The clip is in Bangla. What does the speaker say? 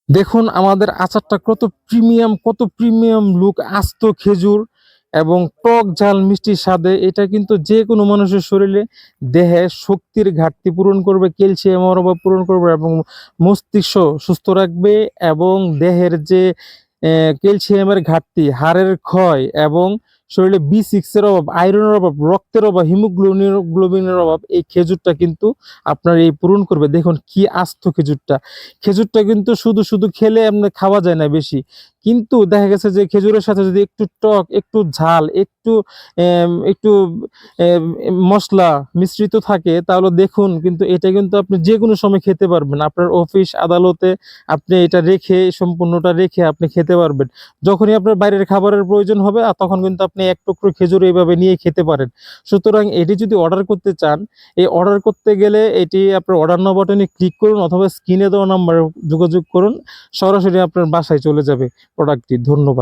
দেখুন আমাদের আচারটা কত প্রিমিয়াম লুক, আস্ত খেজুর এবং টক ঝাল মিষ্টি স্বাদে এটা কিন্তু যেকোনো মানুষের শরীরে দেহে শক্তির ঘাটতি পূরণ করবে, ক্যালসিয়ামের অভাব পূরণ করবে এবং মস্তিষ্ক সুস্থ রাখবে এবং দেহের যে ক্যালসিয়ামের ঘাটতি, হাড়ের ক্ষয় এবং শরীরে B6 এর অভাব, আয়রনের অভাব, রক্তের অভাব, হিমোগ্লোবিনের অভাব এই খেজুরটা কিন্তু আপনার এই পূরণ করবে। দেখুন কি আস্ত খেজুরটা। খেজুরটা কিন্তু শুধু খেলে এমনি খাওয়া যায় না বেশি। কিন্তু দেখা গেছে যে খেজুরের সাথে যদি একটু টক, একটু ঝাল, একটু মসলা মিশ্রিত থাকে তাহলে দেখুন কিন্তু এটা কিন্তু আপনি যেকোনো সময় খেতে পারবেন। আপনার অফিস আদালতে আপনি এটা রেখে সম্পূর্ণটা রেখে আপনি খেতে পারবেন। যখনই আপনার বাইরের খাবারের প্রয়োজন হবে তখন কিন্তু আপনি এক টুকরো খেজুর এইভাবে নিয়ে খেতে পারেন। সুতরাং এটি যদি অর্ডার করতে চান, এই অর্ডার করতে গেলে এটি আপনার অর্ডার নাও বাটনে ক্লিক করুন অথবা স্ক্রিনে দেওয়া নাম্বারে যোগাযোগ করুন। সরাসরি আপনার বাসায় চলে যাবে প্রোডাক্টটি। ধন্যবাদ।